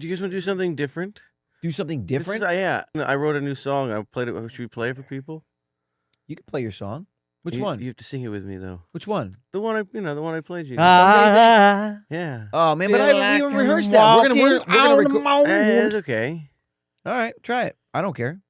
Do you guys want to do something different? Do something different? Yeah. I wrote a new song. I played it. Should we play it for people? You can play your song. Which one? You have to sing it with me, though. Which one? The one I played you. Yeah. Oh, man, but we rehearsed that. We're gonna it's okay. All right, try it. I don't care.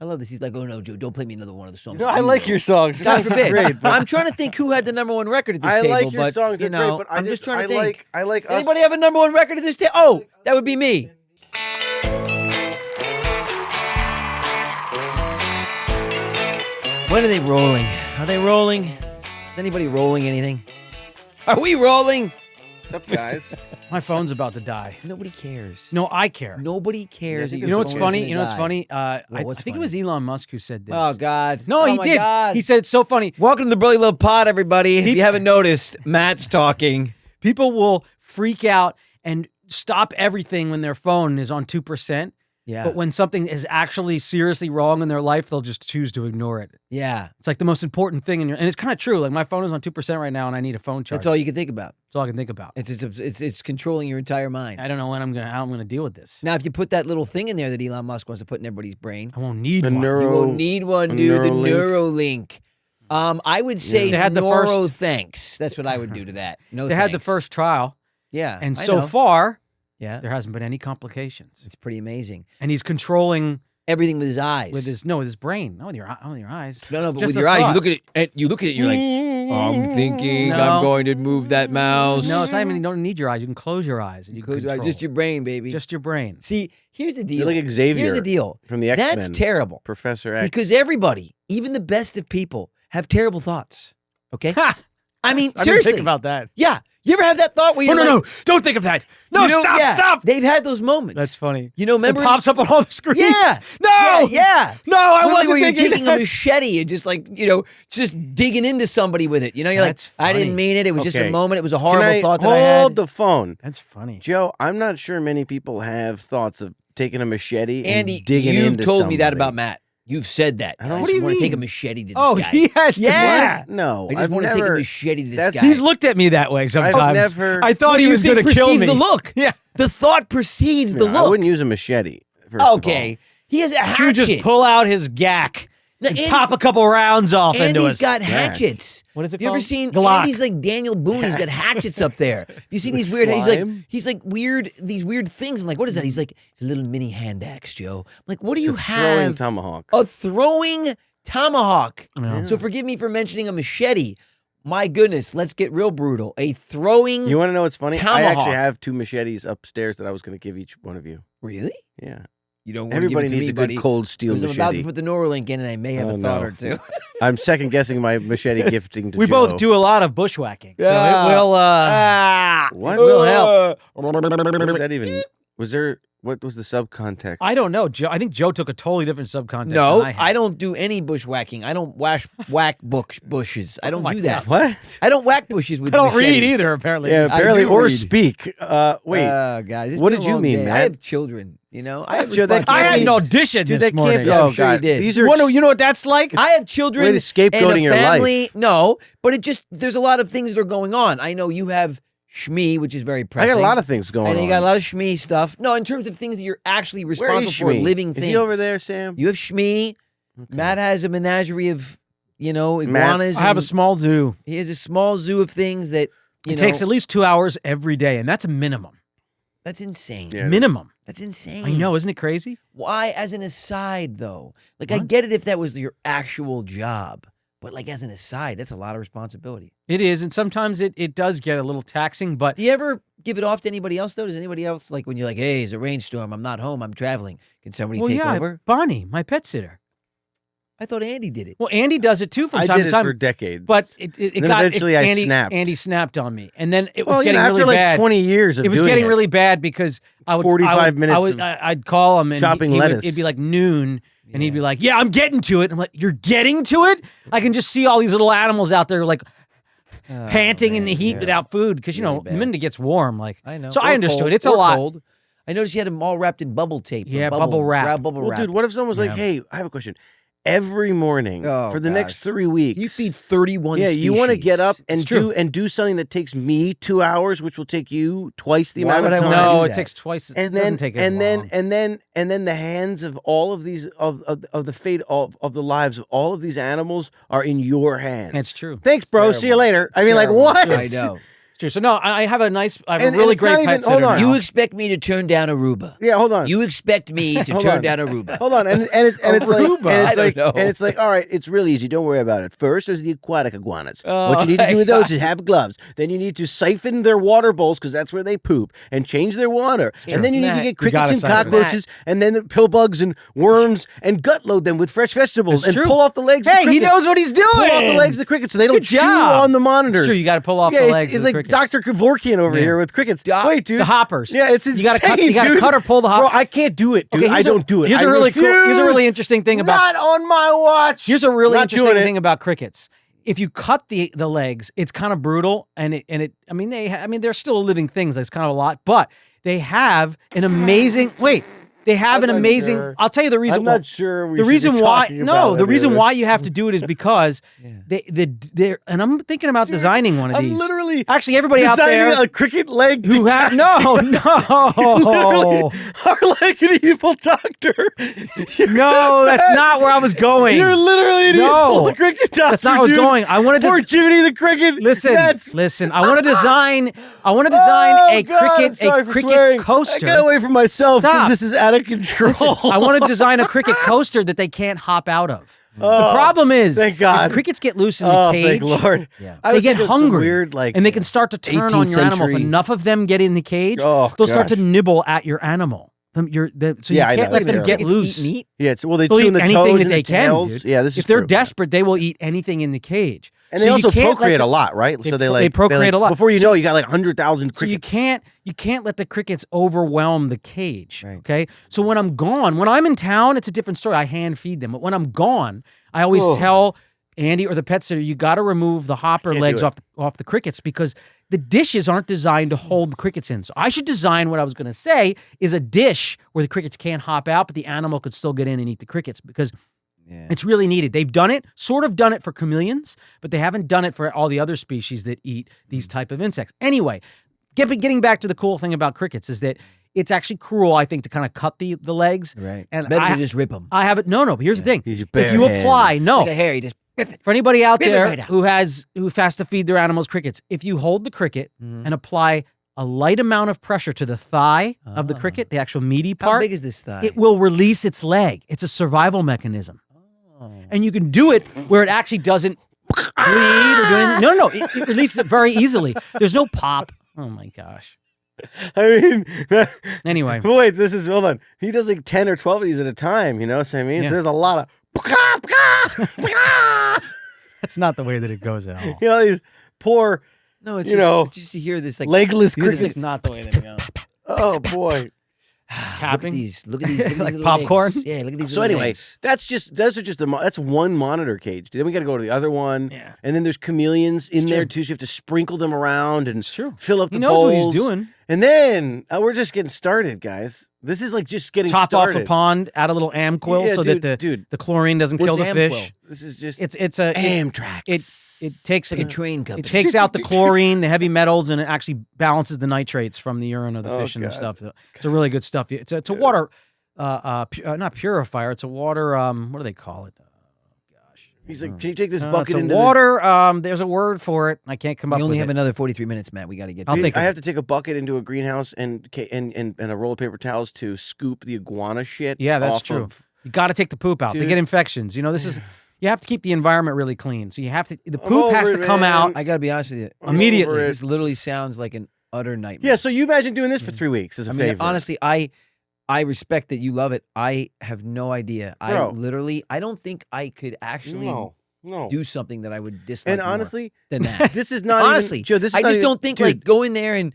I love this. He's like, oh, no, Joe, don't play me another one of the songs. No, I like your songs. God forbid. Great, I'm trying to think who had the #1 record at this table. I like your songs. They're great, but I'm just trying to think. I like us. Anybody have a #1 record at this table? Oh, that would be me. When are they rolling? Are they rolling? Is anybody rolling anything? Are we rolling? What's up, guys? My phone's about to die. Nobody cares. No, I care. Nobody cares. You know what's funny? You know what's funny? I what's think funny? it was Elon Musk who said this. Oh, God. No, he did. God. He said it's so funny. Welcome to the Brotherly Love Pod, everybody. If you haven't noticed, Matt's talking. People will freak out and stop everything when their phone is on 2%. Yeah. But when something is actually seriously wrong in their life, they'll just choose to ignore it. Yeah. It's like the most important thing and it's kind of true. Like my phone is on 2% right now and I need a phone charger. That's all you can think about. That's all I can think about. It's controlling your entire mind. I don't know how I'm gonna deal with this. Now, if you put that little thing in there that Elon Musk wants to put in everybody's brain, I won't need one. you won't need one, dude. The Neuralink. I would say They had the first- thanks. That's what I would do to that. No, They had the first trial. Yeah. And I so know. far, Yeah. there hasn't been any complications. It's pretty amazing. And he's controlling Everything with his eyes. with his brain. Not with your eyes. No, but Just with a your eyes, thought. you look at it, you're like, I'm thinking, No. I'm going to move that mouse. No, it's not even. You don't need your eyes. You can close your eyes. And you Close can your eyes. control. Just your brain, baby. Just your brain. See, here's the deal. You're like Xavier. Here's the deal. From the X-Men. That's terrible. Professor X. Because everybody, even the best of people, have terrible thoughts. Okay? Ha! I mean, I didn't seriously. think about that. Yeah. You ever have that thought where you're No, don't think of that. No, stop. They've had those moments. That's funny. You know, remember? It pops up on all the screens. Yeah. No. Yeah. No, I Literally wasn't where you're thinking taking that. a machete and just like, just digging into somebody with it. You know, you're That's like, I didn't funny. mean it. It was just a Okay. moment. It was a Can horrible I thought that I had. hold the phone? That's funny. Joe, I'm not sure many people have thoughts of taking a machete Andy, and digging you've into told me that somebody. about Matt. You've said that. I don't- I What just do you want to take a mean? machete to this Oh, guy. he has to. Yeah. No, I just want to take a machete to this that's- guy. He's looked at me that way sometimes. I've never. I thought What he do you was think going to kill precedes me. the look. Yeah. The thought precedes the No, I look. wouldn't use a machete. First of Okay. He has a You hatchet. just pull out his gack No, and Andy- pop a couple rounds off into Andy's us. got Yeah. hatchets. What is it You ever called? seen Glock. Andy's like Daniel Boone? He's got hatchets up there. You seen these weird? Slime? He's like these weird things. I'm like, what is that? He's like, it's a little mini hand axe, Joe. I'm like, what do you It's a throwing have? tomahawk. A throwing tomahawk. Yeah. So forgive me for mentioning a machete. My goodness, let's get real brutal. A throwing. You want to know what's funny? I Tomahawk. actually have 2 machetes upstairs that I was going to give each one of you. Really? Yeah. You don't want Everybody to give it needs to a me, good buddy, cold steel 'cause I'm about to machete. put the Neuralink in, and I may have Oh, a thought no. or two. I'm second guessing my machete gifting to We Joe. both do a lot of bushwhacking, so Yeah. it will. What? It will help. What was that even? Was there? What was the subcontext? I don't know, Joe. I think Joe took a totally different subcontext. No, than I, had. I don't do any bushwhacking. I don't whack bushes. I don't my do that. What? I don't whack bushes with I don't read machetes. either. Apparently, Yeah, I barely do or read. speak. Wait. Guys, it's What been did a you long mean, day. Matt? I have children. You know, I have Joe, that I had an responsibilities. audition Dude, this that morning. can't be. Yeah, I'm Oh sure you God, did. these You are. know what that's like? I have children Way to scapegoating and a your life. family. No, but there's a lot of things that are going on. I know you have Shmee, which is very I pressing. got a lot of things going and on. you got a lot of Shmee stuff. No, in terms of things that you're actually Where is responsible for, Shmee? living Is things. he over there, Sam? You have Shmee. Okay. Matt has a menagerie of, iguanas. I have a and small zoo. He has a small zoo of things that, It takes at least 2 hours every day, and that's a minimum. That's insane. Yeah. Minimum. That's insane. I know, isn't it crazy? Why, as an aside, though? Like, I What? get it if that was your actual job, but like as an aside, that's a lot of responsibility. It is, and sometimes it does get a little taxing, but Do you ever give it off to anybody else, though? Does anybody else, like when you're like, hey, it's a rainstorm, I'm not home, I'm traveling. Can somebody well, take yeah, over? Bonnie, my pet sitter. I thought Andy did it. Well, Andy does it too from I time did to it time. for decades. But it Then got eventually I Andy, snapped. Andy snapped on me, and then it was well, getting after really like bad. 20 years of It was doing getting it. really bad because I would 45 minutes of I'd call him and chopping he lettuce. it'd be like noon, and he'd be like, "Yeah, I'm getting to it." I'm like, "You're getting to it?" I can just see all these little animals out there like panting in the heat without food because Really the bad. minute it gets warm, like I know. So Or I understood. cold, It's a or lot. cold. I noticed you had them all wrapped in bubble tape. or Yeah, bubble wrap. Bubble Well, wrap. dude, what if someone was like, Yeah. hey, I have a question. every morning for the next 3 weeks. You feed 31 Yeah, species. you want to get up and It's true. do something that takes me 2 hours, which will take you twice the amount would of I time. wanna No, do it that? takes twice. It and doesn't then take as long. and then the hands of all of these of the fate of the lives of all of these animals are in your hands. It's true. Thanks, bro. See you later. I mean, like, Terrible. what? I know. It's true. So no, I have a nice, I have And a really it's not great even- pet hold sitter on. now. You expect me to turn down Aruba? Yeah, hold on. You expect me to Hold turn on. down Aruba? Hold on, and it's like, Aruba. I don't know. and it's like, all right, it's really easy. Don't worry about it. First, there's the aquatic iguanas. Oh, What you need to do my with those God. is have gloves. Then you need to siphon their water bowls because that's where they poop, and change their water. And then you need to Matt, get you gotta crickets and siphon. cockroaches, and then pill bugs and worms, and gut load them with fresh vegetables, It's and true. pull off the legs. of Hey, the he crickets. knows what he's doing. Pull off the legs of the crickets so they don't Good chew job. on the monitors. It's true. You got to pull off Yeah, the it's, legs. it's of like the crickets. Dr. Kevorkian over Yeah. here with crickets. Wait, dude. The hoppers. Yeah, it's insane. You got to cut. You got to dude. cut or pull the hopper. Bro, I can't do it, dude. Okay, I don't do it. Here's I a really cool. Here's a really refuse. interesting thing about. Not on my watch. Here's a really Not interesting doing it. thing about crickets. If you cut the legs, it's kind of brutal, and it. I mean, they're still living things. It's kind of a lot, but they have an amazing. Wait, they have I'm an not amazing. sure. I'll tell you the reason. I'm not sure. We the should reason be why talking about the any reason of why this. you have to do it is because they're and I'm thinking about designing one of I'm these. literally Actually, everybody out designing there a cricket leg who have no literally are like an evil doctor. no, that's not where I was going. You're literally an No. evil cricket doctor. That's not where I was dude. going. I wanted Poor to Jiminy the cricket. listen. I want to design. Oh, a God, I'm sorry for cricket swearing. coaster. I got away from myself because Stop. this is out of control. I want to design a cricket coaster that they can't hop out of. The problem is, thank God. if crickets get loose in the Oh, cage, thank Lord. Yeah. I they was get thinking of some hungry, weird, like, and they can start to turn on 18th your animal. If century- enough of them get in the cage, Oh, they'll start to gosh. nibble at your animal. So Yeah, you I can't know, let that's them get terrible. loose. Eat meat? Yeah, well, they They'll chew eat on the anything toes that and they the can, tails. dude. Yeah, this is If they're true. desperate, they will eat anything in the cage. And So they you also can't let procreate the- a lot, right? They So they pro- like they procreate a lot. Before you know, you got like 100,000 So crickets. you can't let the crickets overwhelm the cage. Right. Okay. So when I'm gone, when I'm in town, it's a different story. I hand feed them. But when I'm gone, I always Ugh. tell Andy or the pet sitter, you got to remove the hopper Can't do legs it. off the crickets because the dishes aren't designed to hold the crickets in. So I should design what I was going to say is a dish where the crickets can't hop out, but the animal could still get in and eat the crickets because Yeah. it's really needed. They've done it, sort of done it for chameleons, but they haven't done it for all the other species that eat these type of insects. Anyway, getting back to the cool thing about crickets is that it's actually cruel, I think, to kind of cut the legs. Right. And Better I, to just rip them. I have it. No, but here's the thing. Use your If bare you apply, hands. no, Like a hair, you just for anybody out Rip it there right out. who has to feed their animals crickets, if you hold the cricket and apply a light amount of pressure to the thigh of the cricket, the actual meaty How part, big is this thigh? it will release its leg. It's a survival mechanism. Oh. And you can do it where it actually doesn't bleed or do anything. No. It releases it very easily. There's no pop. Oh my gosh. I mean, Anyway, but wait, hold on. He does like 10 or 12 of these at a time, you know what I mean? Yeah. So there's a lot of, that's not the way that it goes at all. you know, these poor, No, it's you just, know, it's just to hear this like legless hear this, crickets. It's not the way that it goes. Oh, boy. Tapping? Look at these Like little popcorn? legs. Yeah, look at these. So little anyway, legs. that's one monitor cage. Then we got to go to the other one. Yeah. And then there's chameleons in It's there true. too. So you have to sprinkle them around and true. fill up He the knows bowls. what he's doing. And then we're just getting started, guys. This is like just getting Top started. off the pond, add a little Amquil Yeah, so dude, that dude. the chlorine doesn't kill What's the Amquil? fish. This is just It's a Amtrak. it takes It's like a train company. It takes out the chlorine, the heavy metals, and it actually balances the nitrates from the urine of the Oh, fish and the God. stuff. It's a really good stuff. It's a water, not purifier. It's a water. What do they call it? He's like, can you take this It's bucket a into water. There's a word for it. I can't come up We only with have it. another 43 minutes, Matt. We got to get. I'll to it. think I of have to take a bucket into a greenhouse and a roll of paper towels to scoop the iguana shit. Yeah, that's off true. of- You got to take the poop out. They Dude. get infections. You know, this is. You have to keep the environment really clean. So you have to. The I'm poop has over to it, come man. out. I got to be honest with you. I'm Immediately. over it. This literally sounds like an utter nightmare. Yeah, so you imagine doing this for 3 weeks as a I mean, favor. honestly, I respect that you love it. I have no idea. Bro. I don't think I could actually no. do something that I would dislike And more honestly, than that. this is not Honestly, even, Joe, this is I not just even- don't think dude, like go in there and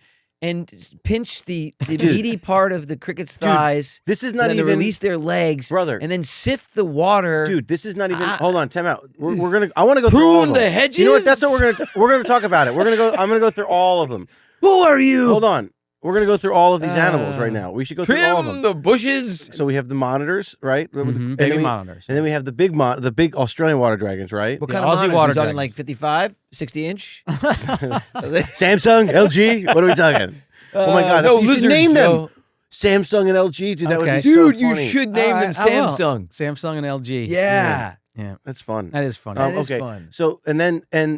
pinch the meaty part of the cricket's thighs. this is and not then even release their legs, brother. and then sift the water. Dude, this is not even. Ah. Hold on, time out. We're gonna. I want to go through all of Prune them. the hedges. You know what? That's what we're gonna talk about it. I'm gonna go through all of them. Who are you? Hold on. We're gonna go through all of these animals right now. We should go through all of Trim them. the bushes. So we have the monitors, right? And Baby then we- monitors. And then we have the big Australian water dragons, right? What The kind of Aussie monitors? water We talking dragons. like 55, 60 inch? Samsung, LG. What are we talking? Oh my God! no you should lizards, name Joe. them. Samsung and LG, dude. That would Okay. be so Dude, you funny. should name them I will. Samsung. Samsung and LG. Yeah. Yeah. That's fun. That is funny. That is okay. fun. So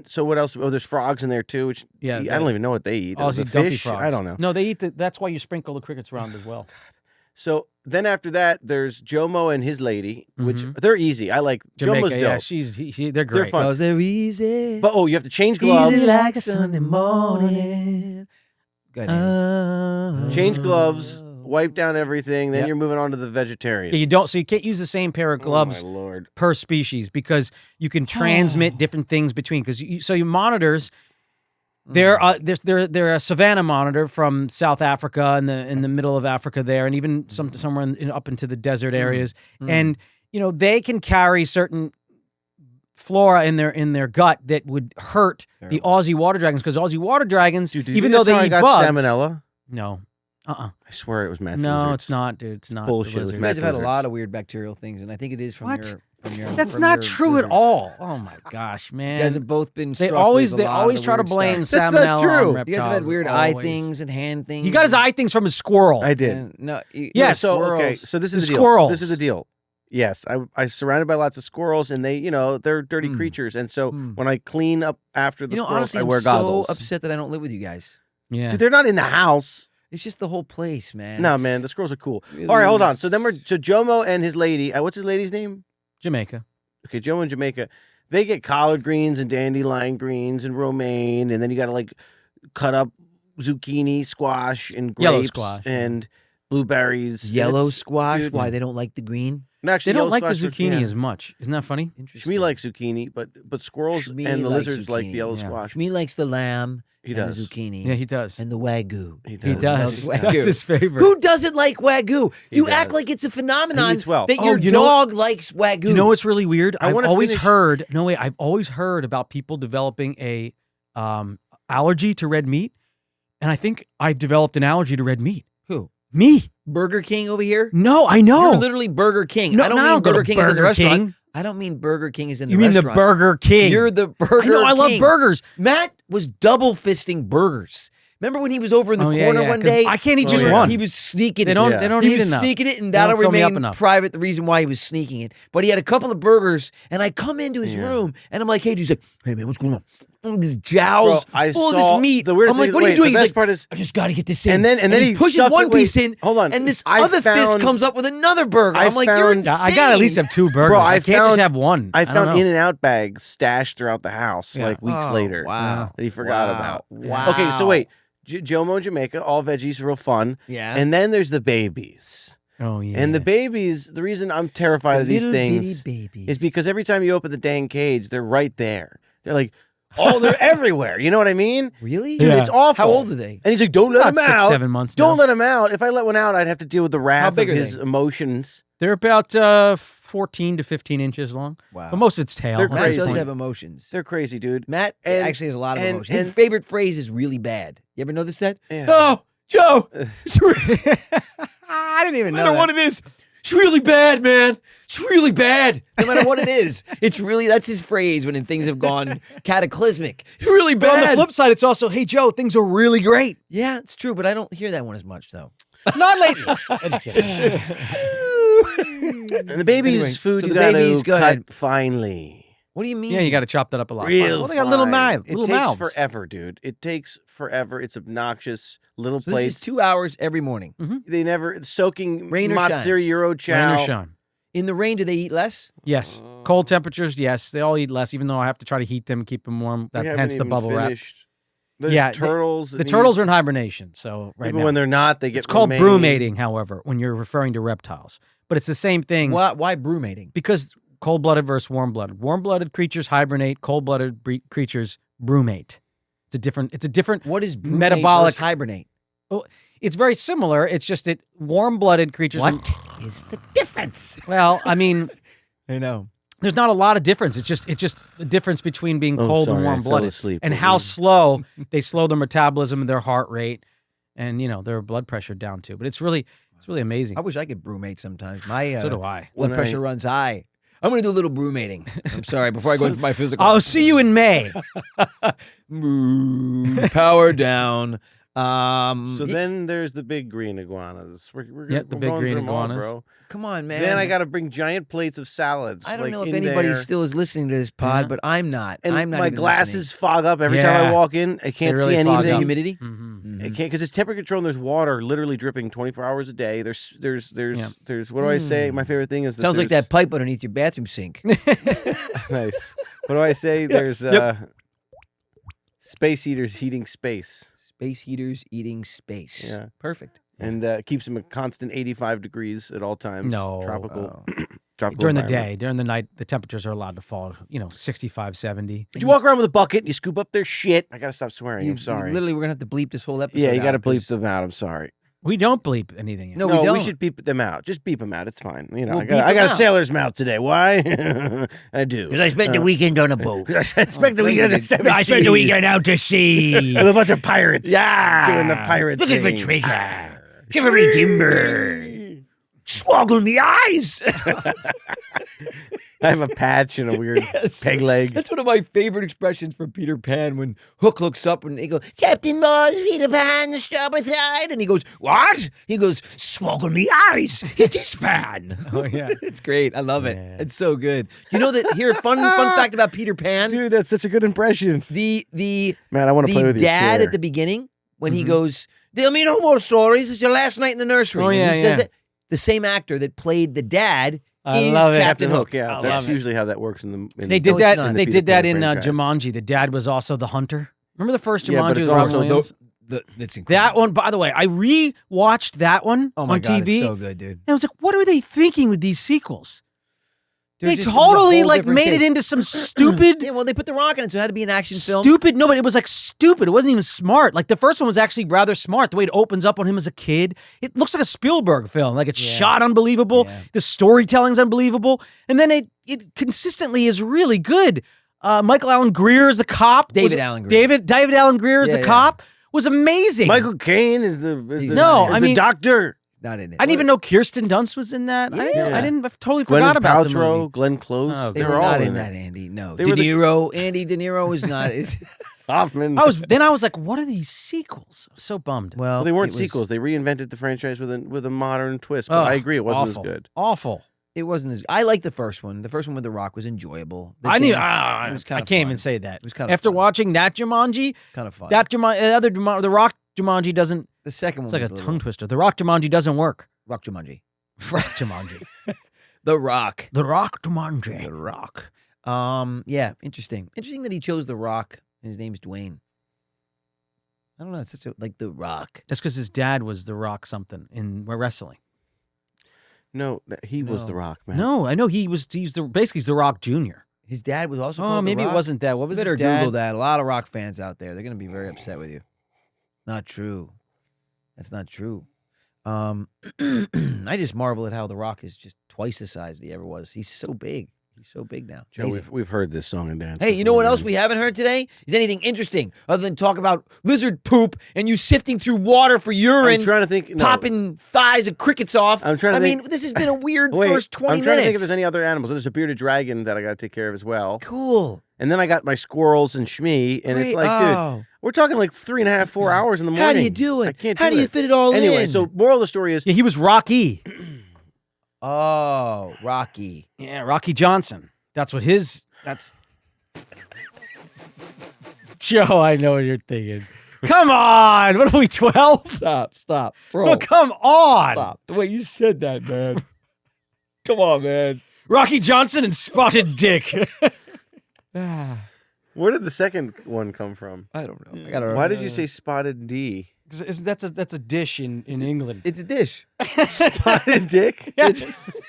so what else? Oh, there's frogs in there too. Which Yeah, I don't even know what they eat. Aussie The dumpy fish? frogs. I don't know. No, they eat that's why you sprinkle the crickets around as well. So then after that, there's Jomo and his lady, which Mhm. they're easy. I like Jomo's Jamaica, dope. yeah, they're great. fun. Cause they're easy. But you have to change gloves. Easy like a Sunday morning. Good. Change gloves. Wipe down everything. Then Yep. you're moving on to the vegetarian. Yeah, you don't. So you can't use the same pair of gloves Oh my lord. per species because you can transmit different things between. Because your monitors, they're a savanna monitor from South Africa and in the middle of Africa there, and even somewhere up into the desert areas, and they can carry certain flora in their gut that would hurt the Aussie water dragons because Aussie water dragons, Dude, did you even think though that's how they I eat got bugs, salmonella. no, I swear it was Matt's no, lizards. it's not, dude. It's not Bullshit, the it was lizards. You guys have had a lizards. lot of weird bacterial things, and I think it is from What? your. That's from not your true at lizards. all. Oh my gosh, man! You guys have both been. They struck always with a lot of the try to weird blame stuff. That's not salmonella true. on reptiles. You guys have had weird eye always. things and hand things. He got his eye things from a squirrel. I did. And, no, Yes. So squirrels. okay. So this is The the deal. squirrels. This is the deal. Yes, I surrounded by lots of squirrels, and they, they're dirty creatures, and so when I clean up after the squirrels, honestly, I I'm wear goggles. so upset that I don't live with you guys. Yeah. Dude, they're not in the house. It's just the whole place, man. No, It's- man, the squirrels are cool. Really All right, hold on. is. So Jomo and his lady. What's his lady's name? Jamaica. Okay, Jomo and Jamaica. They get collard greens and dandelion greens and romaine, and then you got to like cut up zucchini, squash, and grapes Yellow squash, and blueberries. Yellow It's- squash. dude, Why they don't like the green? no, actually, They don't yellow like the squash are- zucchini yeah. as much. Isn't that funny? Interesting. Shmi likes zucchini, but squirrels Shmi and the likes lizards like the zucchini, yellow yeah. squash. Shmi likes the lamb. He and does. the zucchini. Yeah, he does. And the wagyu. He He does. does. Loves That's Wagyu. his favorite. Who doesn't like wagyu? You does. act like it's a phenomenon He eats well. that Oh, your you know- dog likes wagyu. You know what's really weird? I I've wanna always finish- heard. No wait, I've always heard about people developing a allergy to red meat, and I think I've developed an allergy to red meat. Who? Me? Burger King over here? No, I know. You're literally Burger King. No, I don't no, I mean don't go to Burger King is in the Burger restaurant. King. I don't mean Burger King is in the You mean restaurant. the Burger King? You're the Burger I know. I love King. burgers. Matt was double fisting burgers. Remember when he was over in the Oh, yeah, corner yeah, one 'cause day? I can't eat Oh, just yeah. one. He was sneaking They it. don't. Yeah. They don't He eat was enough. sneaking it, and They that'll don't fill me up remain enough. private. The reason why he was sneaking it, but he had a couple of burgers, and I come into his Yeah. room, and I'm like, "Hey, dude," he's like, "Hey, man, what's going on?" This jowls, Bro, I all saw this meat. the weirdest I'm like, thing- "What are wait, you doing?" the He's best like, part is- "I just got to get this in." And then he pushes stuffed one it- wait, piece in. hold on. and this I other fist found- comes up with another burger. I I'm like, "You're found- insane." I gotta at least have two burgers. Bro, I I can't just found- have one. I don't found know. In-N-Out bags stashed throughout the house Yeah. like weeks Oh, later. wow. That he forgot Wow. about. Wow. Okay, so wait. Jomo and Jamaica, all veggies, real fun. Yeah. And then there's the babies. Oh yeah. And the babies, the reason I'm terrified of these Little things bitty babies. is because every time you open the dang cage, they're right there. They're like, oh, they're everywhere. You know what I mean? Really? Dude, Yeah. it's awful. How old are they? And he's like, don't let About them 6, out. 7 months. Don't now. let them out. If I let one out, I'd have to deal with the wrath big of are his they? emotions. They're about 14 to 15 inches long. Wow. But most of it's tail. They're at this Matt crazy. does point. have emotions. They're crazy, dude. Matt And- actually has a lot of and- emotions. His and- favorite phrase is really bad. You ever notice that? Yeah. Oh, Joe. I didn't even No matter what it is, it's really bad, man. It's really bad. No matter what it is, it's really, that's his phrase when things have gone cataclysmic. It's really But on bad. the flip side, it's also, hey Joe, things are really great. Yeah, it's true, but I don't hear that one as much, though. Not lately. That's kidding. And the baby's Anyway, food so you the got babies, to go cut ahead. finely. What do you mean? Yeah, you got to chop that up a lot. Real Well, they got little fine. little it takes mouths. forever, dude. It takes forever. It's obnoxious. Little So this is plates. 2 hours every morning. They never soaking Rain or shine? matzuri euro chow. Rain or shine. In the rain, do they eat less? Yes. Cold temperatures, yes. They all eat less, even though I have to try to heat them, keep them warm. We That haven't hence the even bubble wrap. finished. There's Yeah, turtles. The turtles are in hibernation, so right Even now. when they're not, they get It's called remain. brumating, however, when you're referring to reptiles. But it's the same thing Why brumating? because cold-blooded versus warm-blooded. Warm-blooded creatures hibernate, cold-blooded creatures brumate. It's a different What is brumate metabolic versus hibernate? It's very similar. It's just that warm-blooded creatures What is the difference? Well, I mean, I know. there's not a lot of difference. It's just the difference between being Oh, cold sorry, and I warm-blooded fell asleep. and how slow they slow their metabolism and their heart rate and their blood pressure down too. But it's really amazing. I wish I could brewmate sometimes. My So do I. blood pressure runs high. I'm going to do a little brewmating. I'm sorry, before I go in for my physical. I'll see you in May. Power down. So then there's the big green iguanas. We're the big going green through them all, iguanas. bro. Come on, man. Then I got to bring giant plates of salads. I don't know if in anybody there. still is listening to this pod, but I'm not. And I'm not my even glasses fog up every time Yeah. I walk in. I can't really see fog listening. anything. Humidity. Mm-hmm. I can't because it's temperature control and there's water literally dripping 24 hours a day. There's what do I say? My favorite thing is that Sounds like there's- that pipe underneath your bathroom sink. Nice. What do I say? There's space heaters heating space. Space heaters eating space. Yeah. Perfect. And keeps them at constant 85 degrees at all times. No. Tropical. Oh. Tropical During the environment. day, during the night, the temperatures are allowed to fall, 65, 70. But you walk around with a bucket, you scoop up their shit. I gotta stop swearing. I'm sorry. Literally, we're gonna have to bleep this whole episode. Yeah, you out gotta bleep 'cause- them out. I'm sorry. We don't bleep anything. No, No, we don't. we should beep them out. Just beep them out. It's fine. We'll I beep got a 'em out. sailor's mouth today. Why? I do. Because I spent the weekend on a boat. I spent the weekend. I spent the weekend out to sea. with a bunch of pirates. Yeah. doing the pirate Looking for thing. treasure. Shiver me timber. Swoggle me eyes. I have a patch and a weird Yes. peg leg. That's one of my favorite expressions from Peter Pan when Hook looks up and he goes, Captain Moss, Peter Pan, the starboard side. And he goes, what? He goes, swoggle me eyes. It is Pan. Oh, yeah. It's great. I love it. Yeah. It's so good. You know that here, fun fact about Peter Pan. Dude, that's such a good impression. The Man, I want to play with your dad chair. at the beginning, when he goes, there'll be no more stories. It's your last night in the nursery. Oh, When yeah, he yeah. says that, the same actor that played the dad I is love it. Captain Hook. Yeah, I that's love it. usually how that works in the. They No, did it's that. not. They Peter did that Pan in franchise. Jumanji. The dad was also the hunter. Remember the first Yeah, but Jumanji it's with Robin also Williams? That's incredible. That one, by the way, I re-watched that one Oh my on God, TV. it's so good, dude. And I was like, what are they thinking with these sequels? They're They just a totally whole like different made thing. it into some stupid, Yeah, well, they put the rock in it, so it had to be an action film. stupid. No, but it was like stupid. It wasn't even smart. Like the first one was actually rather smart. The way it opens up on him as a kid, it looks like a Spielberg film. Like it's Yeah. shot unbelievable. Yeah. The storytelling's unbelievable, and then it consistently is really good. Michael Allen Greer as the cop. David Allen Greer. David Allen Greer as Yeah, the yeah. cop was amazing. Michael Caine is the No, is I the mean- doctor. Not in it. I didn't even know Kirsten Dunst was in that. I Yeah. didn't. I totally Gwyneth forgot about the Paltrow, movie. Glenn Close. Oh, They they were were all not in in that. that, Andy. No. They De were the- Niro. Andy De Niro is not. Hoffman. I was like, what are these sequels? I was so bummed. Well, they weren't it was- sequels. They reinvented the franchise with a modern twist. But I agree, it wasn't awful. as good. Awful. It wasn't as. I liked the first one. The first one with The Rock was enjoyable. The I knew. dance, I it was kind of can't fun. even say that. It was kind of After fun. watching that Jumanji, Kind of fun. that Jumanji, the Rock Jumanji doesn't. The second one It's like was a little- tongue twister. The Rock Jumanji doesn't work. Rock Jumanji. Rock Jumanji. The Rock. The Rock Jumanji. The Rock. Yeah, interesting. Interesting that he chose The Rock. His name's Dwayne. I don't know. It's such a like The Rock. That's because his dad was the Rock something in wrestling. No, he was No. the Rock, man. No, I know he's basically he's the Rock Jr. His dad was also. Oh, called The maybe it Rock? wasn't that. What was You better his dad? Google that. A lot of Rock fans out there. They're gonna be very upset with you. Not true. That's not true. I just marvel at how The Rock is just twice the size that he ever was. He's so big. He's so big now. Joe, Crazy. we've heard this song and dance. Hey, you know what else we haven't heard today? Is anything interesting other than talk about lizard poop and you sifting through water for urine, I'm trying to think. No, popping thighs of crickets off. I'm trying to I think- mean, this has been a weird Wait, first 20 I'm trying minutes. to think if there's any other animals. There's a bearded dragon that I got to take care of as well. Cool. And then I got my squirrels and Shmee, and it's Great. like, dude, Oh. we're talking like 3.5, 4 hours in the morning. How do you do it? I can't How do do you it. fit it all Anyway, in? so moral of the story is, Yeah, he was Rocky. Oh, Rocky. Yeah, Rocky Johnson. That's what his. That's. Joe, I know what you're thinking. Come on, what are we 12? Stop, bro. No, come on. Stop. The way you said that, man. Come on, man. Rocky Johnson and Spotted Dick. where did the second one come from? I don't know. I gotta. Why did you say spotted D? That's a dish in England. It's a dish. Spotted dick? Yes.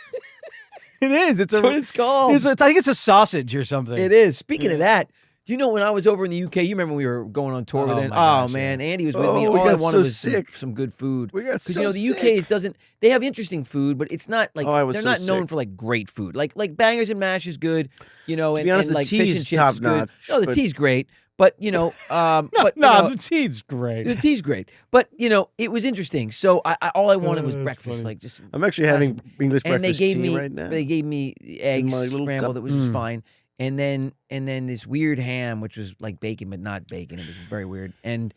It is. It's That's what it's called. I think it's a sausage or something. It is. Speaking of that, you know, when I was over in the UK, you remember we were going on tour with Oh them? my gosh, man, Andy was with Oh, me. we All I got wanted so was sick. some good food. We got Because so you know the UK sick. doesn't. They have interesting food, but it's not like Oh, I was they're so not known sick. for like great food. Like bangers and mash is good, you know, To and, be honest, and the like fish tea's and chips top is good. notch, No, the but- tea's great, But but the tea's great. the tea's great. But it was interesting. So all I wanted was breakfast, funny. like just. I'm actually having English And breakfast tea right now. they gave me eggs my little scrambled. cup. It was just fine. And then this weird ham, which was like bacon but not bacon. It was very weird. And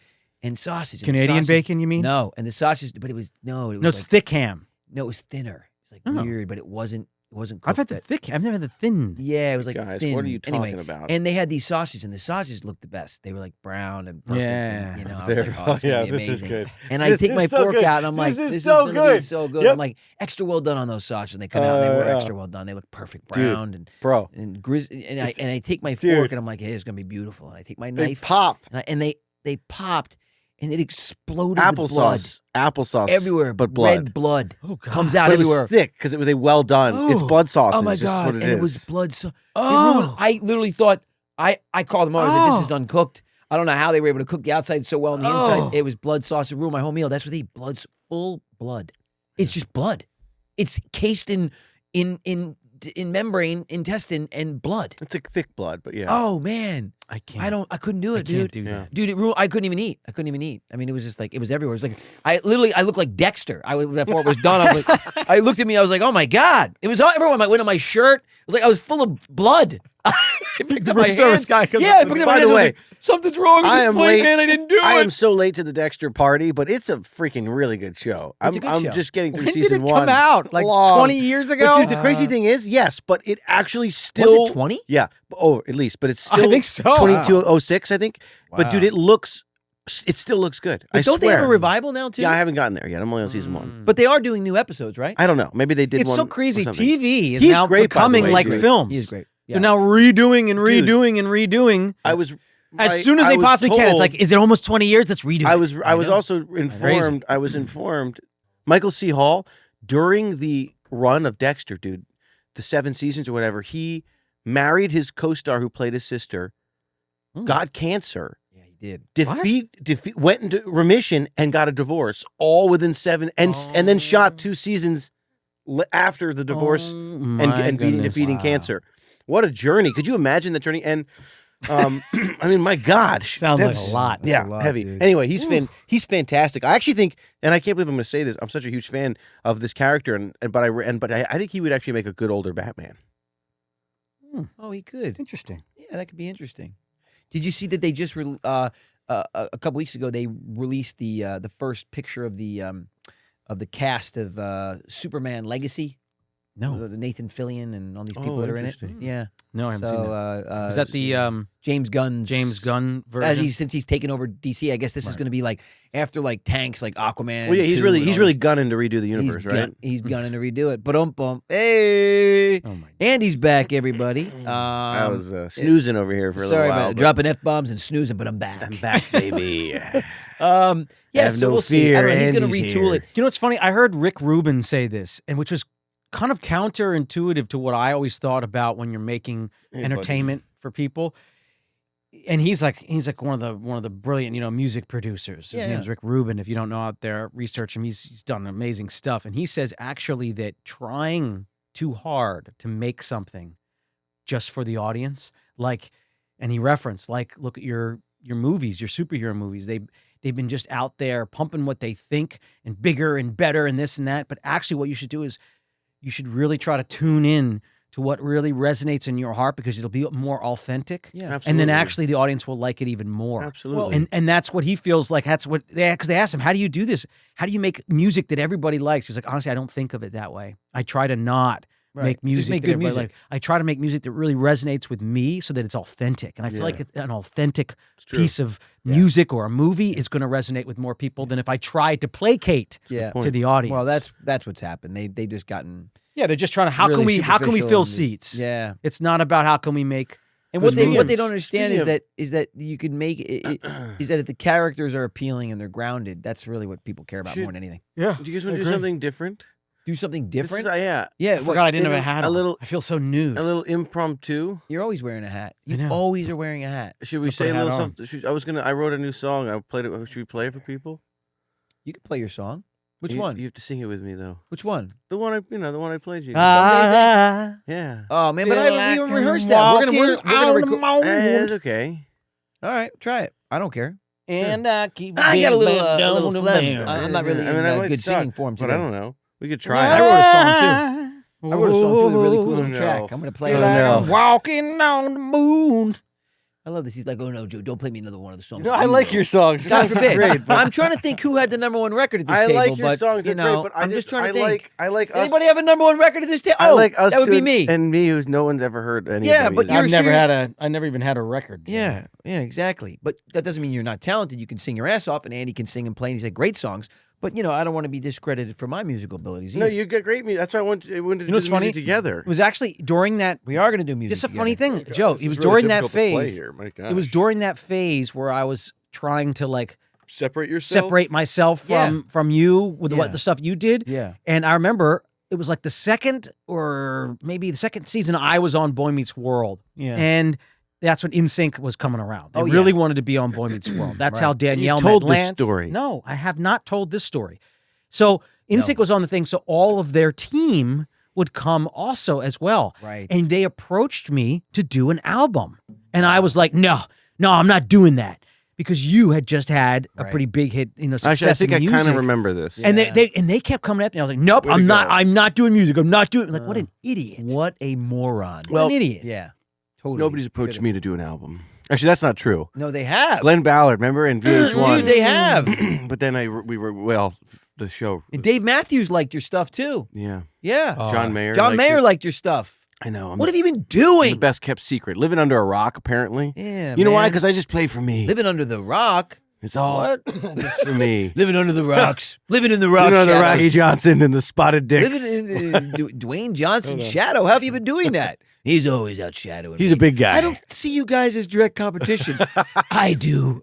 sausage. And Canadian sausage, bacon, you mean? No, and the sausage, but it was it's like, thick ham. No, it was thinner. It was like Oh. weird, but it wasn't cooked. I've had the thick. I've never had the thin. Yeah, it was like Guys, thin. what are you talking anyway, about? And they had these sausages, and the sausages looked the best. They were like brown and perfect. Yeah. And, I was like, oh, it's gonna be this is amazing. good. And I This take is my so fork good. out, and I'm like, This is this so is gonna be good. so good. Yep. I'm like, extra well done on those sausages. And they come out, and they were yeah. extra well done. They look perfect Dude, browned bro. and I take my Dude. fork, and I'm like, hey, it's gonna be beautiful. And I take my They knife, pop. and they popped, and it exploded with blood Applesauce everywhere, but blood. red blood Oh God. comes out But it everywhere. was thick because it was a well done. It's Oh. blood sausage. Oh my Just god! what And is. it was blood. So Oh. I literally thought I called them over. I was like, Oh. this is uncooked. I don't know how they were able to cook the outside so well and the Oh. inside. It was blood sauce. It ruined my whole meal. That's what they eat. Full blood. It's just blood. It's cased in membrane, intestine, and blood. It's like thick blood, but yeah. Oh man, I can't. I couldn't do it, I dude. can't do Yeah. that. Dude, it ruined. I couldn't even eat. I mean, it was just like it was everywhere. It was like I looked like Dexter. Before it was done, I was like, I looked at me. I was like, oh my god! It was all everyone. I went on my shirt. It was like I was full of blood. I picked up my room service hands. guy comes Yeah, up I to picked the- up my By hands. the I was way, like, something's wrong with I this am plate, late. man. I didn't do I it. am so late to the Dexter party, but it's a freaking really good show. It's a good I'm show. just getting through When did season it one. come out? Like Long. 20 years But ago? dude, the crazy thing is, yes, but it actually still Was it 20? Yeah, at least, but it's still I think so. 2206, I think. But dude, it still looks good. I But don't they swear. have a revival now too? Yeah, I haven't gotten there yet. I'm only on season one. But they are doing new episodes, right? I don't know. Maybe they did It's one. so or crazy. something. TV is He's now great, by the becoming way, like dude. films. He is great. Yeah. They're now redoing and Dude. redoing and redoing. I was As soon as they possibly can. It's like, is it almost 20 years? Let's redo it. I was know. also informed. I was informed. Michael C. Hall, during the run of Dexter, dude, the 7 seasons or whatever, he married his co-star who played his sister, got cancer, Yeah, he did. went into remission, and got a divorce, all within 7, and then shot 2 seasons after the divorce and defeating cancer. What a journey! Could you imagine that journey? And I mean, my God, Sounds like that's- a lot. Yeah, That's a lot, heavy. dude. Anyway, he's fantastic. I actually think, and I can't believe I'm going to say this. I'm such a huge fan of this character, but I think he would actually make a good older Batman. Oh, he could. Interesting. Yeah, that could be interesting. Did you see that they just a couple weeks ago they released the first picture of the cast of Superman Legacy? No. The Nathan Fillion and all these people Oh, that are in it. interesting. Yeah. No, I haven't seen that. Is So that the James Gunn's James Gunn version? since he's taken over DC? I guess this is going to be like after like tanks like Aquaman. Well, yeah, he's 2 really and he's all really this- gunning to redo the universe, right? He's gunning to redo it. But hey, Oh my. Andy's back, everybody. I was snoozing over here for a Sorry little while. about but dropping f-bombs and snoozing, but I'm back. I'm back, baby. Yeah, Have so no we'll see. I don't fear, know, he's going to Andy's retool here. it. You know what's funny? I heard Rick Rubin say this, and which was kind of counterintuitive to what I always thought about when you're making Hey, entertainment for people. And he's like one of the brilliant, music producers. His Yeah, name's Rick Rubin. If you don't know out there, research him. He's done amazing stuff. And he says actually that trying too hard to make something just for the audience, and he referenced, look at your movies, your superhero movies. They've been just out there pumping what they think and bigger and better and this and that. But actually what you should do is you should really try to tune in to what really resonates in your heart, because it'll be more authentic. Yeah. And Absolutely. then actually the audience will like it even more. Absolutely. And that's what he feels like. That's what because they asked him, how do you do this? How do you make music that everybody likes? He's like, honestly, I don't think of it that way. I try to not Right. make Just music make that good everybody music. like. I try to make music that really resonates with me so that it's authentic. And I feel Yeah. like an authentic true. piece of music or a movie is going to resonate with more people than if I tried to placate Yeah. to the audience. Well, that's what's happened. They just gotten yeah, they're just trying to how can really we superficial fill and- seats? Yeah. It's not about how can we make And what they movies. don't understand Speaking is that you can make it, is that if the characters are appealing and they're grounded, that's really what people care about Should- more than anything. Yeah. Do you guys want to do something different? Do something This is- different. yeah. Yeah, I forgot I didn't have a maybe hat a on. little- I feel so nude. A little impromptu. You're always wearing a hat. I You know. always are wearing a hat. Should we I'll put say a a hat little on. something? I wrote a new song. I played it. Should we play it for people? You can play your song. Which You- one? You have to sing it with me though. Which one? The one I played you. Ah, Yeah. Oh man, but feel we like haven't I'm rehearsed that. We're gonna walking record. on the moon. It's okay. All right, try it. I don't care. And I keep. I got a little down phlegm. down. I'm not really I mean, in I like good suck, singing form but today. I don't know. We could try I it. wrote a song too. I wrote a song too with a really cool little no. track. I'm gonna play Feel it. like no. I'm walking on the moon. I love this. He's like, oh no, Joe, don't play me another one of the songs. No, I like your songs. God forbid. Great, but I'm trying to think who had the #1 record at this I table. like your but, songs. you They're know, great, but I'm just trying to think. I like us. Anybody have a #1 record at this table? I Oh, like us. that would be two me. and me, who's no one's ever heard any. Yeah, of the but music. you're- I never even had a record. Yeah, exactly. But that doesn't mean you're not talented. You can sing your ass off, and Andy can sing and play, and he's had great songs. But, I don't want to be discredited for my musical abilities No, either. you get great music. That's why I wanted to do what's the music funny? together. It was actually during that. We are going to do music This is a funny together. thing, Joe. This It was is really during that difficult to play phase. here. My It was gosh. during that phase where I was trying to like Separate yourself. separate myself from you with Yeah. what the stuff you did. Yeah. And I remember it was like the second or maybe the second season I was on Boy Meets World. Yeah. And that's when NSYNC was coming around. They Oh, yeah. really wanted to be on Boy Meets World. That's Right. how Danielle told met this Lance. story. No, I have not told this story. So NSYNC was on the thing, so all of their team would come also as well. Right. And they approached me to do an album. And I was like, no, I'm not doing that. Because you had just had a Right. pretty big hit, success Actually, I think in I music. kind of remember this. And Yeah. they kept coming at me. I was like, nope, Way to I'm not. go. I'm not doing music. I'm not doing. Like, what an idiot. What a moron. What an idiot. Yeah. Totally. Nobody's approached me to do an album. Actually, that's not true. No, they have. Glenn Ballard, remember in VH1? Dude, they have. But then the show. And Dave Matthews liked your stuff too. Yeah, Yeah. Oh. John Mayer. John liked Mayer it. liked your stuff. I know. What have you been I'm doing? the best kept secret. Living under a rock, apparently. Yeah, You know why? man. Because I just play for me. Living under the rock. It's all What? just for me. Living under the rocks. Living in the rock. Living under shadows. Rocky Johnson and the spotted dicks. Living in Dwayne Johnson's shadow. How have you been doing that? He's always out shadowing. He's me. a big guy. I don't see you guys as direct competition. I do.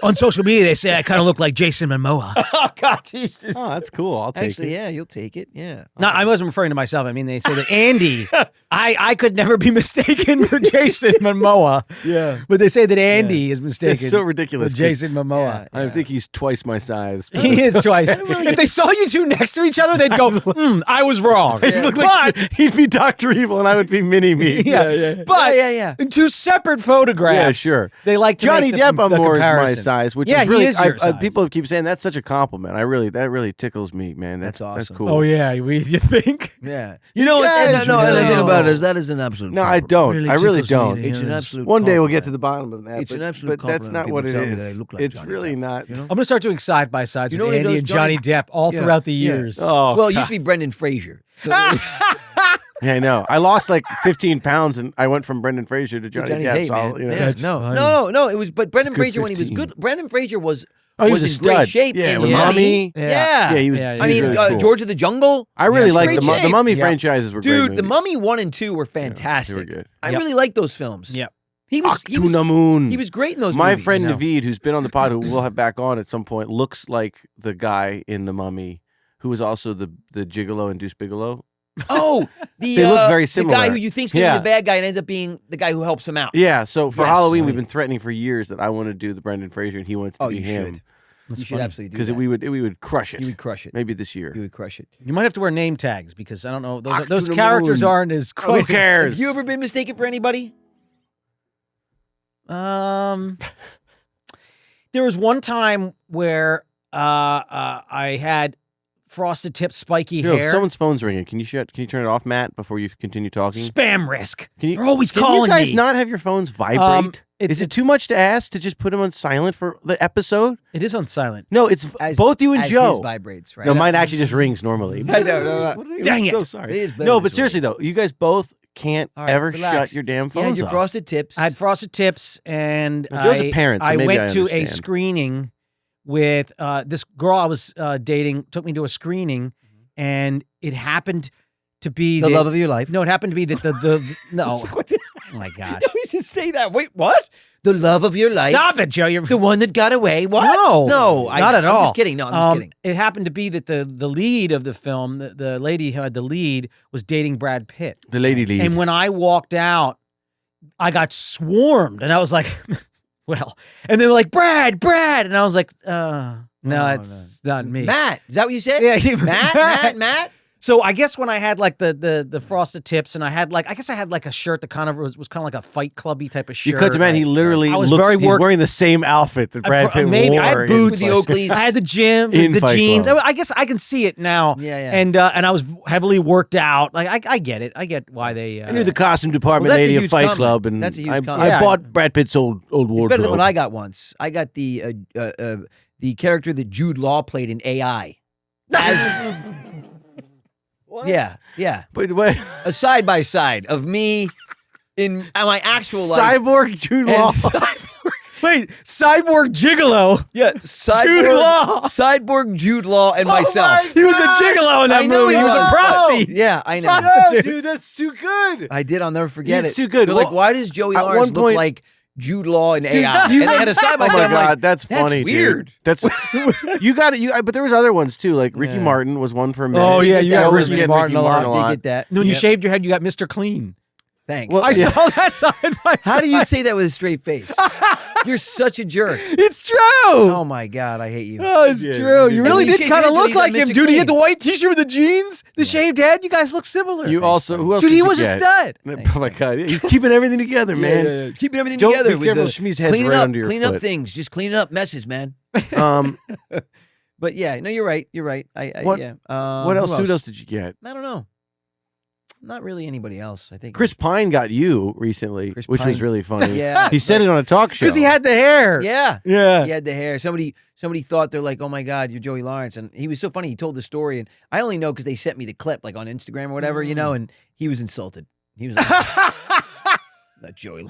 On social media, they say I kind of look like Jason Momoa. Oh God, Jesus. Oh, that's cool. I'll take Actually, it. yeah, you'll take it. Yeah. No, I wasn't referring to myself. I mean, they say that Andy, I could never be mistaken for Jason Momoa. Yeah. But they say that Andy is mistaken It's so ridiculous. for Jason Momoa. I think he's twice my size. He is twice. If they saw you two next to each other, they'd go, I was wrong. He'd look like he'd be Dr. Evil and I would be Mini Me. But yeah. in two separate photographs. Yeah, sure. They like to Johnny make the, Depp on the more is my comparison. size, which Yeah, is really he is your size. people keep saying that's such a compliment. That really tickles me, man. That's That's That's awesome. cool. Oh, yeah. You think? Yeah. You know, guys no, really the thing know. about it is that is an absolute No, I compliment. don't. Really I really tickles me don't. to It's an absolute One day we'll get compliment. to the bottom of that. It's but, an absolute but that's compliment not when what it people tell me that I is. look like It's Johnny really Depp, not. you know? I'm going to start doing side by sides You with know what he Andy does, and Johnny Johnny? Depp all Yeah. throughout the Yeah. years. Oh, Well, it used to be Brendan Fraser. So yeah, I know. I lost like 15 pounds, and I went from Brendan Fraser to Johnny Depp. Hey, so I'll, man. you know, Yeah, that's funny. no. It was, but Brendan good Fraser when he was 15. good. Brendan Fraser was Oh, he was a in great stud. shape. Yeah, in with The Mummy. Yeah. Yeah, he was. Yeah, he I was mean, really cool. George of the Jungle. I really Yeah, liked great the shape. Mummy Yeah. franchises were great. Dude, The movies. Mummy 1 and 2 were fantastic. they were good. I Yep. really like those films. Yep. He was Tuna Moon. he was great in those My movies. friend No. Naveed, who's been on the pod, who we'll have back on at some point, looks like the guy in The Mummy, who was also the gigolo in Deuce Bigelow. Oh, the They look very the similar. guy who you think's gonna Yeah. be the bad guy and ends up being the guy who helps him out. Yeah, so for Yes. Halloween, Right. we've been threatening for years that I want to do the Brendan Fraser, and he wants to Oh, be you him. should. You should absolutely do Because that. we would crush it. You would crush it. Maybe this year. You would crush it. You might have to wear name tags because I don't know. Ock Those to the characters moon. aren't as Who quite as- cares? Have you ever been mistaken for anybody? There was one time where I had frosted tip spiky Yo, hair. someone's phone's ringing. Can you turn it off, Matt, before you continue talking? Spam risk. Can you, They're always can calling you guys me. not have your phones vibrate? It's- Is it too much to ask to just put them on silent for the episode? It is on silent. No, it's As- both you and as Joe. his vibrates, right? No, mine actually just rings normally. I know, no. What are you- Dang I'm so it. sorry. It is better No, this but way. seriously though, you guys both can't All right, ever relax. shut your damn You phones had your off. frosted tips. I had frosted tips, and Well, Joe's a parent, so I maybe went I to a understand. screening with this girl I was dating. Took me to a screening, and it happened to be the that- love of your life. No, it happened to be that the no. What the- Oh my gosh! No, he should say that. Wait, what? The love of your life. Stop it, Joe. You're The one that got away. What? No, no, not at all. I'm just kidding. No, I'm just kidding. It happened to be that the lead of the film, the lady who had the lead, was dating Brad Pitt. The lady lead. And when I walked out, I got swarmed, and I was like, "Well," and they were like, "Brad," and I was like, "No, it's not me." Matt, is that what you said? Yeah, Matt. So I guess when I had like the frosted tips, and I guess I had like a shirt that kind of was kind of like a Fight Clubby type of shirt. You cut to man, he literally I was looks, very he's wearing the same outfit that Brad Pitt maybe wore. I had boots with the Oakleys. I had the gym, In the Fight jeans. Club. I guess I can see it now. Yeah. And I was heavily worked out. Like I get it. I get why they. I knew the costume department Well, that's lady a of huge Fight compliment. Club, and That's a huge I compliment. bought Brad Pitt's old It's wardrobe. better than what I got once. I got the character that Jude Law played in AI. Yeah. But wait, A side by side of me in my actual life. Cyborg Jude and Law. Wait, Cyborg Gigolo. Yeah, Jude Law. Cyborg Jude Law and myself. He was a gigolo in that I know movie. He was a was. prosty. Yeah, I know. Prostitute. Dude, that's too good. I did. I'll never forget He's it. too good. They're like, Well, why does Joey at Lawrence one look point- like Jude Law in AI? And they had a side by Oh side. my I'm god, like, that's funny. weird. Dude. That's you got it. But there was other ones too. Like Ricky Yeah. Martin was one for a minute. Oh, yeah, you got always Ricky get Martin a lot. Did get that. When you Yep. shaved your head, you got Mr. Clean. Thanks. Well, I yeah. saw that side by How do you side. say that with a straight face? You're such a jerk. It's true. Oh my god, I hate you. Oh, it's Yeah, true. You you really did. did And kind you of shaved look your head, like you him, got dude. Mr. He had the Clean. white t-shirt with the jeans, the shaved head. You guys look similar. You also who else? Dude, did he you was a get? stud. Oh my god, he's keeping everything together, man. Keeping everything Don't together. be with careful, the Shmi's head's cleaning right up, under your cleaning up foot. things. Just cleaning up messes, man. Um, But yeah, no, you're right. You're right. What- Yeah. what else? Who else did you get? I don't know. Not really anybody else. I think Chris Pine got you recently, Chris which was Pine. really funny. Yeah, he said it on a talk show Because he had the hair. Yeah. Yeah. He had the hair. Somebody thought they're like, oh my God, you're Joey Lawrence. And he was so funny. He told the story. And I only know because they sent me the clip like on Instagram or whatever, you know, and he was insulted. He was like, not Joey,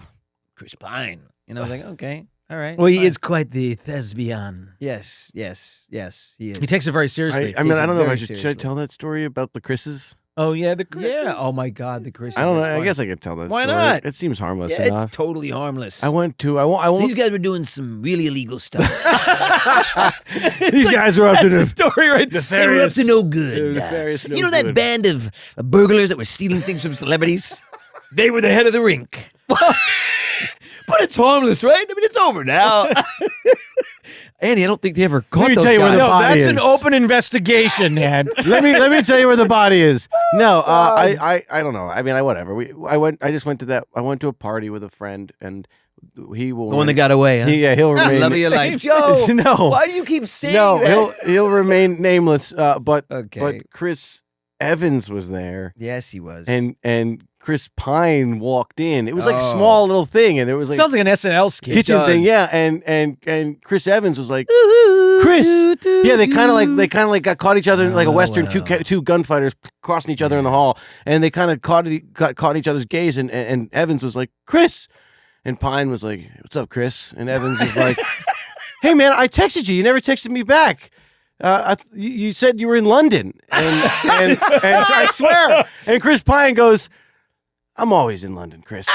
Chris Pine. And I was like, okay, all right. Well, he fine. is quite the thespian. Yes. He is. He takes it very seriously. I mean, takes I it don't know if I very should I seriously. tell that story about the Chris's. Oh, yeah, the Chris's. Yeah. Oh my God, the Chris. I don't know. that's I funny. guess I could tell that Why story. not? It seems harmless Yeah, enough. it's totally harmless. I went to. I won't. These guys were doing some really illegal stuff. These guys were up to That's the the. story right They were up to no good. Nefarious, no You know that good. band of burglars that were stealing things from celebrities? They were the head of the rink. But it's harmless, right? I mean, it's over now. Andy, I don't think they ever caught me those tell you where guys. the No, body that's an is. open investigation, man. let me tell you where the body is. No, I don't know. I mean, whatever. I just went to that. I went to a party with a friend, and he will. The one that got away, huh? He'll remain. Love of your life. Joe, No. why do you keep saying No, that? he'll remain nameless. But Okay. Chris Evans was there, Yes, he was. and Chris Pine walked in. It was like a Oh. small little thing, and it was like Sounds like an SNL skit. kitchen does. thing, yeah. And Chris Evans was like, Chris, yeah. They kind of like got caught each other in like a western. Two gunfighters crossing each other in the hall, and they kind of caught in each other's gaze. And Evans was like, Chris, and Pine was like, what's up, Chris? And Evans was like, hey man, I texted you. You never texted me back. You said you were in London, and I swear. And Chris Pine goes, I'm always in London, Chris,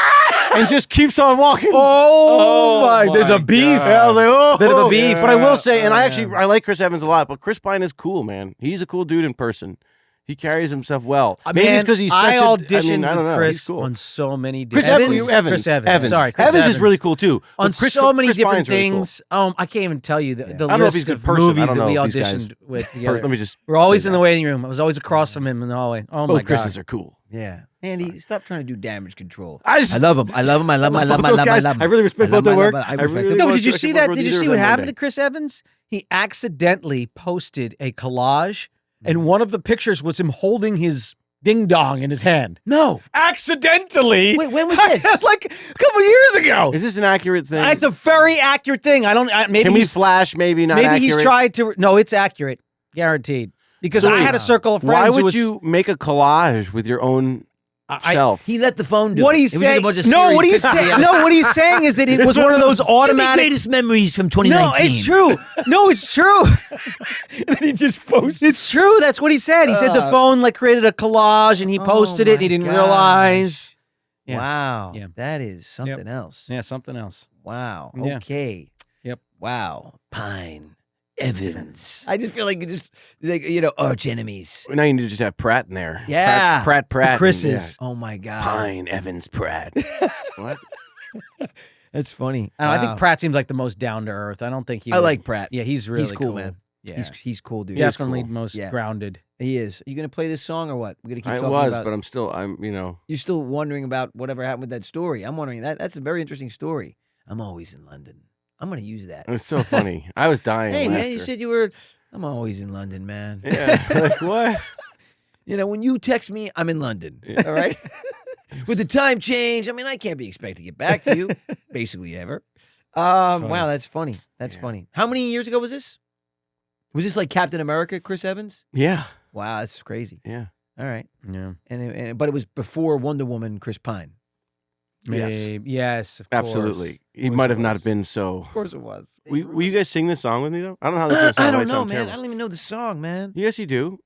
and just keeps on walking. Oh, my. There's a beef. Yeah, I was like, oh, Bit of a beef. But I will say, and I like Chris Evans a lot, but Chris Pine is cool, man. He's a cool dude in person. He carries himself well. Maybe it's because he's such I a. auditioned I don't know. with He's Chris cool. on so many Chris different Evans. Chris Evans. Sorry, Chris Evans is really cool too. on But Chris, so many Chris different Pine's really cool. things. I can't even tell you the I don't know if list he's a of good person. I movies don't that we know if these guys- auditioned with together. Let me just. We're always say in that. the waiting room. I was always across from him in the hallway. Oh my Both god. Chris's are cool. Yeah. Andy, stop trying to do damage control. I just- I love him. I love him. I love him. I love him. I Both love him. I guys. love him. I really respect I love both their him. work. I I respect really them. No, want did you to see work that? with Did you either see of what them one happened day. to Chris Evans? He accidentally posted a collage, and one of the pictures was him holding his ding dong in his hand. No. Accidentally. Wait, when was this? Like a couple years ago. Is this an accurate thing? It's a very accurate thing. I don't. Maybe Can we he's, flash? Maybe not. maybe accurate? he's tried to. No, it's accurate, guaranteed. Because So I wait, had a circle of Why friends. who would was, you make a collage with your own self? He let the phone do What it. he's It was just a saying? bunch of No, Siri what he's pictures. saying? No, what he's saying is that it was one of those Give me automatic. greatest memories from No, 2019. it's true. No, it's true. And he just posted. It's true. That's what he said. He said the phone like created a collage and he posted it and he my didn't gosh. realize. Yeah. Wow. Yeah. That is something else. Yeah, something else. Wow. Yeah. Okay. Yep. Wow. Pine. Evans. I just feel like you just, like, arch enemies. Now you need to just have Pratt in there. Yeah. Pratt. The Chris's. Oh my God. Pine, Evans, Pratt. What? That's funny. I Wow. think Pratt seems like the most down to earth. I don't think he. I would- like Pratt. Yeah, he's really He's cool, man. Yeah, He's cool, dude. definitely cool. most Yeah. grounded. He is. Are you going to play this song or what? We're going to keep I talking was, about... but I'm, You're still wondering about whatever happened with that story. I'm wondering that. That's a very interesting story. I'm always in London. I'm going to use that. It's so funny. I was dying. Hey, of man, laughter. you said you were... I'm always in London, man. Yeah. Like what? When you text me, I'm in London. All right? With the time change, I can't be expected to get back to you, basically ever. Wow, that's funny. That's funny. How many years ago was this? Was this like Captain America, Chris Evans? Yeah. Wow, that's crazy. Yeah. All right. Yeah. But it was before Wonder Woman, Chris Pine. Maybe. Yes, of course. Absolutely. He might have not been so. Of course it was. Will you guys sing this song with me though? I don't know how this is. I don't know, man. I don't even know the song, man. Yes, you do.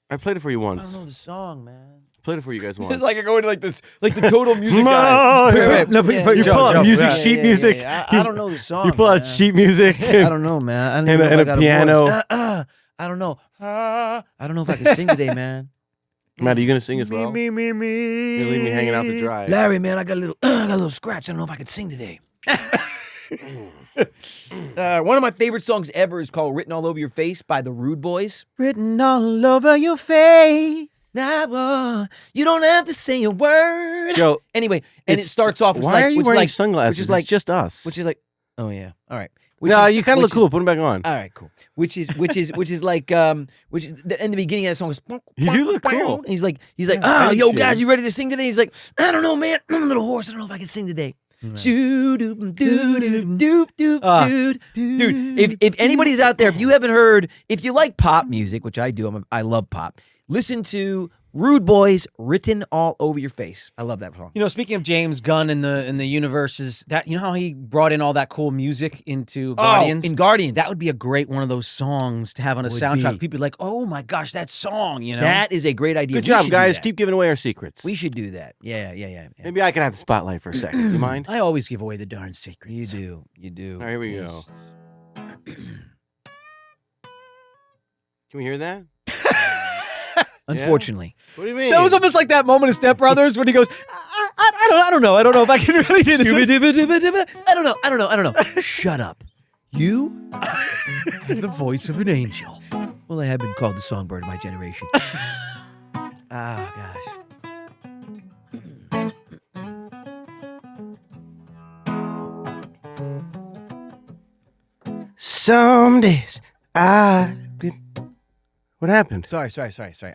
I played it for you I once. don't know the song, man. Played it for you guys once. It's like I go into like this, like the total music guy. No, but you pull out music, sheet music. I don't know the song. You pull out man. sheet music. I don't know, man. I don't even know and if I a got piano. voice. I don't know. I don't know if I can sing today, man. Matt, are you gonna sing as well? Me. You leave me hanging out to dry. Larry, man, I got a little scratch. I don't know if I can sing today. One of my favorite songs ever is called "Written All Over Your Face" by the Rude Boys. Written all over your face. Nah, you don't have to say a word. Joe, Anyway, and it starts off. Why are you wearing sunglasses? Which is like it's just us. Which is like, oh yeah, all right. No, you kind of look cool. Put them back on. All right, cool. Which is like which is in the beginning of that song is. You do look cool. And he's like, Yeah, yo thank guys, you. you ready to sing today? He's like, I don't know, man. I'm a little hoarse. I don't know if I can sing today. Dude, if anybody's out there, if you haven't heard, if you like pop music, which I do, I love pop. Listen to Rude Boys, "Written All Over Your Face." I love that song. Speaking of James Gunn and the universes, that how he brought in all that cool music into Guardians. In Guardians, That would be a great one of those songs to have on a Would soundtrack. be. People be like, oh my gosh, that song, That is a great idea. Good We job, should do guys. that. Keep giving away our secrets. We should do that. Yeah. Maybe I can have the spotlight for a second. You mind? I always give away the darn secrets. You do. All right, here we go. Can we hear that? Unfortunately. What do you mean? That was almost like that moment of Step Brothers when he goes, I don't know. I don't know if I can really do this. I don't know. Shut up. You have the voice of an angel. Well, I have been called the songbird of my generation. Oh, gosh. Some days What happened? Sorry.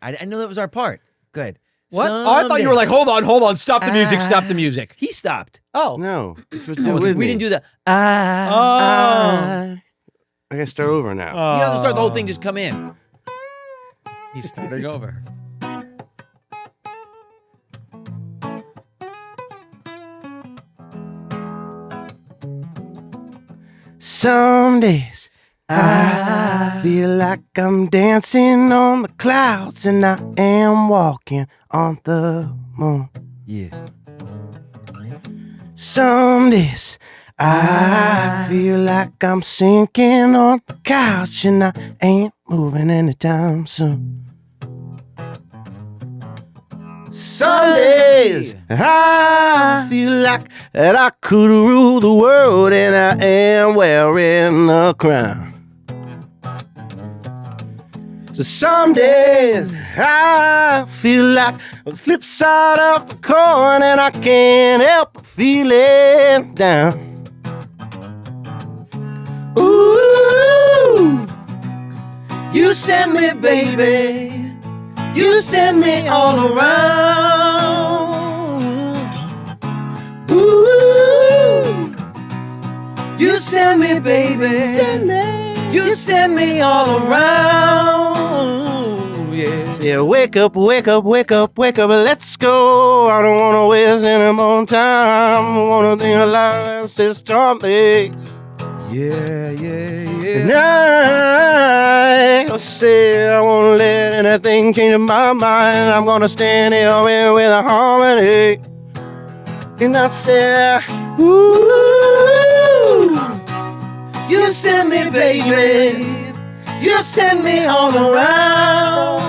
I know that was our part. Good. What? Oh, I thought you were like, hold on. Stop the music. Stop the music. He stopped. Oh. No. You're supposed to do it with We me. didn't do that. I gotta start over now. You have to start the whole thing, just come in. He's starting over. Some days I feel like I'm dancing on the clouds and I am walking on the moon. Yeah. Some days I feel like I'm sinking on the couch and I ain't moving anytime soon. Some days I feel like that I could rule the world and I am wearing a crown. So some days I feel like the flip side of the coin and I can't help but feeling down. Ooh, you send me, baby. You send me all around. Ooh, you send me, baby. You send me all around. Yeah, wake up, let's go. I don't wanna waste any more time. I wanna think of life that's just taught me. Yeah. And I say I won't let anything change my mind. I'm gonna stand here with a harmony. And I say, ooh, you send me, baby. You send me all around.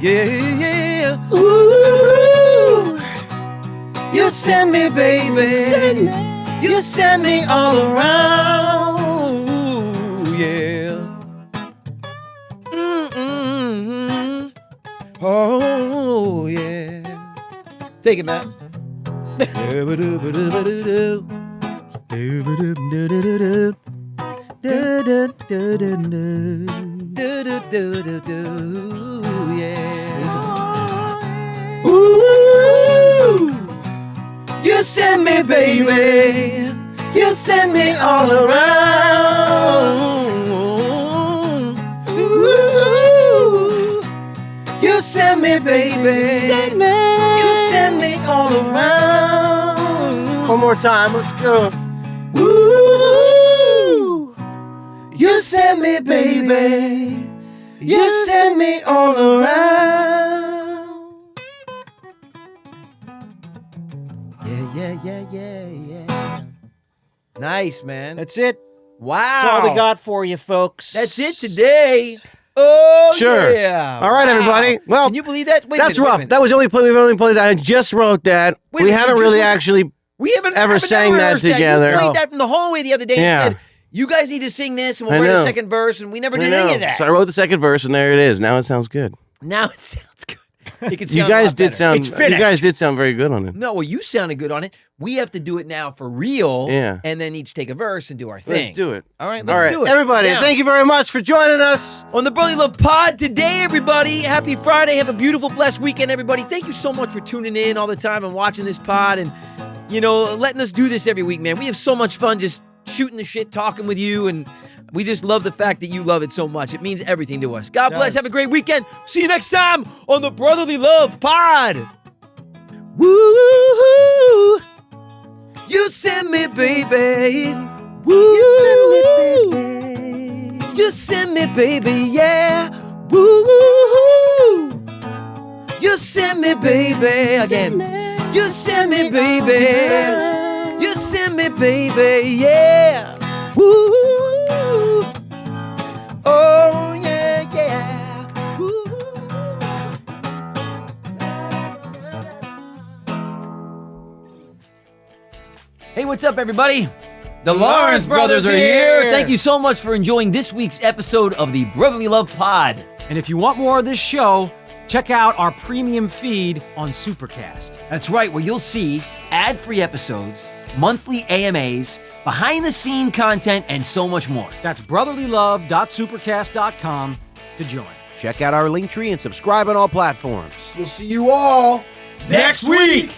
Yeah. Ooh, You send me, baby. You send me all around. Yeah. Take it, Matt. Ooh, you send me, baby. You send me all around. Ooh, you send me, baby. Send me. You send me all around. One more time. Let's go. Ooh, you send me, baby. You send me all around. Yeah. Nice, man. That's it. Wow. That's all we got for you, folks. That's it today. Oh, Sure. yeah. All right, Wow. everybody. Well, Can you believe that? Wait a that's minute, wait a rough. minute. That was the only play we've only played. I just wrote that. Wait a We minute, haven't you really just- actually. We haven't ever sang that rehearsed together. You played that in the hallway the other day Yeah. and said, you guys need to sing this and we'll I write a know. second verse, and we never I did know. any of that. So I wrote the second verse, and there it is. Now it sounds good. Now it sounds good. It could You sound a guys lot did better. sound. It's You finished. guys did sound very good on it. No, well, you sounded good on it. We have to do it now for real. Yeah. And then each take a verse and do our thing. Let's do it. All right, All let's right, do it. everybody. Now, Thank you very much for joining us. on the Brotherly Love Pod today, everybody. Happy Friday. Have a beautiful, blessed weekend, everybody. Thank you so much for tuning in all the time and watching this pod and, letting us do this every week, man. We have so much fun just shooting the shit, talking with you, and we just love the fact that you love it so much. It means everything to us. God bless. Have a great weekend. See you next time on the Brotherly Love Pod. Woo! You send me, baby. Woo! You send me, baby. You send me, baby, yeah. Woo! You send me, baby. Again. You send me, baby. You send me, baby, yeah. Woo! Oh, yeah. Woo! Hey, what's up, everybody? The Lawrence brothers are here. Thank you so much for enjoying this week's episode of the Brotherly Love Pod. And if you want more of this show, check out our premium feed on Supercast. That's right, where you'll see ad-free episodes, monthly AMAs, behind-the-scene content, and so much more. That's brotherlylove.supercast.com to join. Check out our link tree and subscribe on all platforms. We'll see you all Next week!